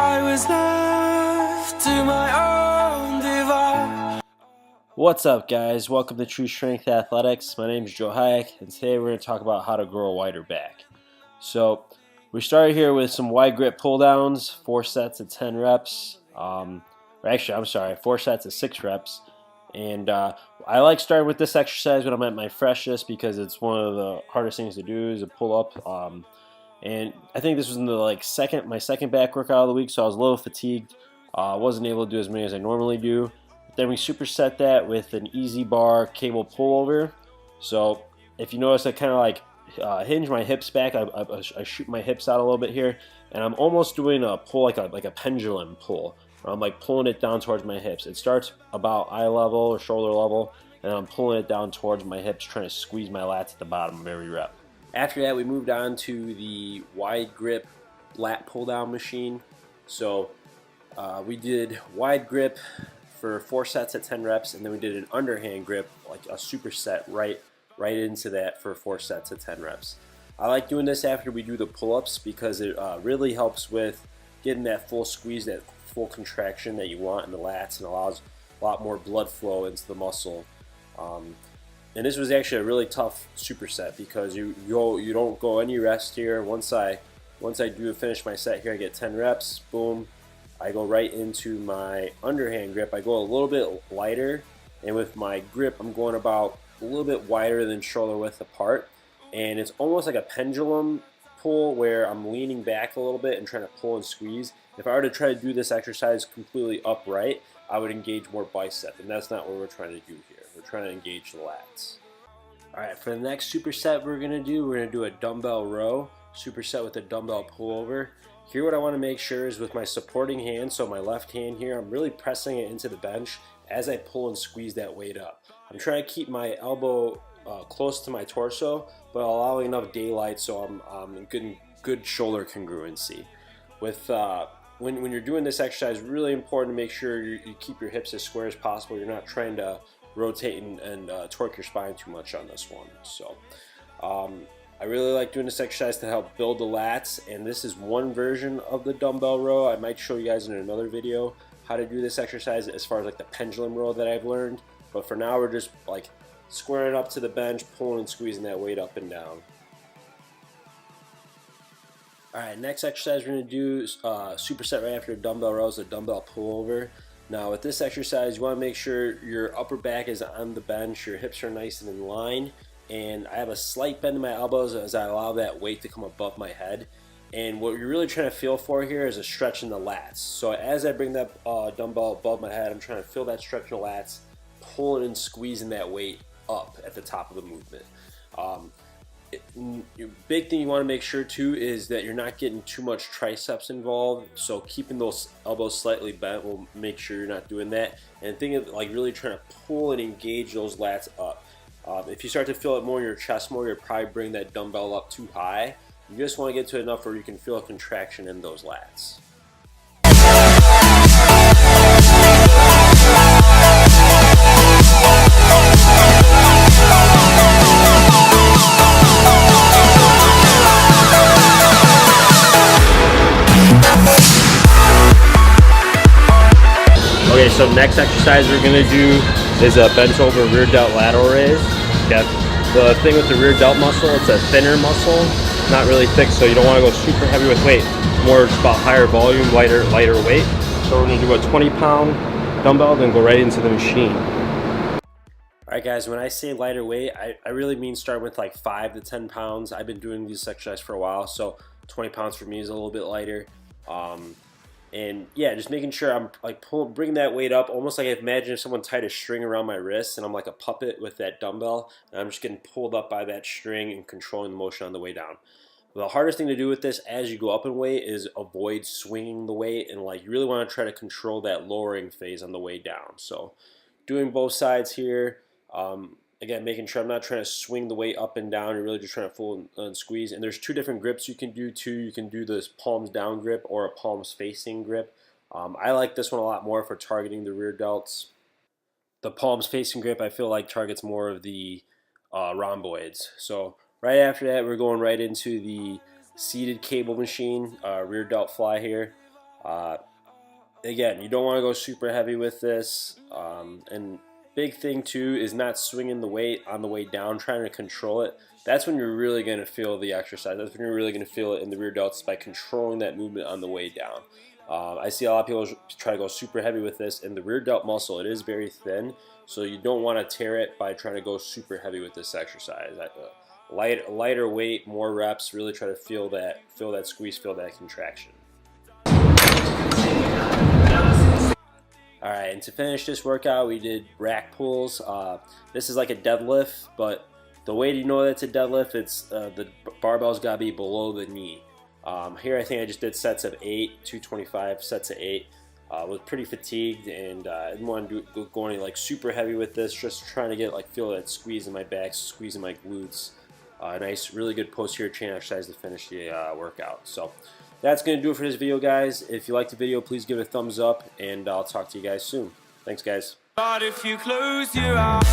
I was left to my own device. What's up, guys? Welcome to True Strength Athletics. My name is Joe Hayek, and today we're going to talk about how to grow a wider back. So, we started here with some wide grip pull downs, 4 sets of 10 reps. 4 sets of 6 reps. And I like starting with this exercise when I'm at my freshest because it's one of the hardest things to do is to pull up. And I think this was in the my second back workout of the week, so I was a little fatigued. Wasn't able to do as many as I normally do. Then we superset that with an easy bar cable pullover. So if you notice, I kind of hinge my hips back. I shoot my hips out a little bit here, and I'm almost doing a pull like a pendulum pull. I'm like pulling it down towards my hips. It starts about eye level or shoulder level, and I'm pulling it down towards my hips, trying to squeeze my lats at the bottom of every rep. After that, we moved on to the wide grip lat pull down machine. So we did wide grip for 4 sets at 10 reps, and then we did an underhand grip, like a superset right into that for 4 sets at 10 reps. I like doing this after we do the pull-ups because it really helps with getting that full squeeze, that full contraction that you want in the lats, and allows a lot more blood flow into the muscle. And this was actually a really tough superset because you don't go any rest here. Once I do finish my set here, I get 10 reps, boom, I go right into my underhand grip. I go a little bit lighter, and with my grip I'm going about a little bit wider than shoulder width apart, and it's almost like a pendulum pull where I'm leaning back a little bit and trying to pull and squeeze. If I were to try to do this exercise completely upright, I would engage more bicep, and that's not what we're trying to do here. We're trying to engage the lats. Alright, for the next superset we're going to do a dumbbell row, superset with a dumbbell pullover. Here what I want to make sure is with my supporting hand, so my left hand here, I'm really pressing it into the bench as I pull and squeeze that weight up. I'm trying to keep my elbow close to my torso, but allowing enough daylight so I'm in good shoulder congruency. With when you're doing this exercise, really important to make sure you keep your hips as square as possible. You're not trying to rotate and torque your spine too much on this one. So I really like doing this exercise to help build the lats, and this is one version of the dumbbell row. I might show you guys in another video how to do this exercise as far as like the pendulum row that I've learned. But for now, we're just like squaring up to the bench, pulling and squeezing that weight up and down. Alright, next exercise we're going to do is superset right after dumbbell rows, a dumbbell pullover. Now with this exercise, you want to make sure your upper back is on the bench, your hips are nice and in line, and I have a slight bend in my elbows as I allow that weight to come above my head. And what you're really trying to feel for here is a stretch in the lats. So as I bring that dumbbell above my head, I'm trying to feel that stretch in the lats, pulling and squeezing that weight up at the top of the movement. Big thing you want to make sure too is that you're not getting too much triceps involved, so keeping those elbows slightly bent will make sure you're not doing that. And think of like really trying to pull and engage those lats up. If you start to feel it more in your chest more, you're probably bringing that dumbbell up too high. You just want to get to enough where you can feel a contraction in those lats. Okay, so next exercise we're going to do is a bent over rear delt lateral raise. Okay. The thing with the rear delt muscle, it's a thinner muscle, not really thick, so you don't want to go super heavy with weight. More just about higher volume, lighter weight. So we're going to do a 20-pound dumbbell, then go right into the machine. Alright guys, when I say lighter weight, I really mean starting with like 5 to 10 pounds. I've been doing this exercise for a while, so 20 pounds for me is a little bit lighter. And yeah, just making sure I'm like bringing that weight up, almost like I imagine if someone tied a string around my wrist and I'm like a puppet with that dumbbell, and I'm just getting pulled up by that string and controlling the motion on the way down. The hardest thing to do with this as you go up in weight is avoid swinging the weight, and like you really want to try to control that lowering phase on the way down. So doing both sides here. Again, making sure I'm not trying to swing the weight up and down. You're really just trying to pull and squeeze. And there's 2 different grips you can do too. You can do this palms down grip or a palms facing grip. I like this one a lot more for targeting the rear delts. The palms facing grip I feel like targets more of the rhomboids. So right after that, we're going right into the seated cable machine, rear delt fly here. Again, you don't want to go super heavy with this. And big thing too is not swinging the weight on the way down, trying to control it. That's when you're really going to feel the exercise. That's when you're really going to feel it in the rear delts, by controlling that movement on the way down. I see a lot of people try to go super heavy with this, and the rear delt muscle, it is very thin, so you don't want to tear it by trying to go super heavy with this exercise. Lighter weight, more reps, really try to feel that squeeze, feel that contraction. Alright, and to finish this workout, we did rack pulls. This is like a deadlift, but the way to know that's a deadlift, it's the barbell's got to be below the knee. Here I think I just did sets of 8, 225 sets of 8. Was pretty fatigued, and I didn't want to go any like super heavy with this, just trying to get feel that squeeze in my back, squeeze in my glutes. Nice, really good posterior chain exercise to finish the workout. So that's going to do it for this video, guys. If you liked the video, please give it a thumbs up, and I'll talk to you guys soon. Thanks, guys. But if you close your eyes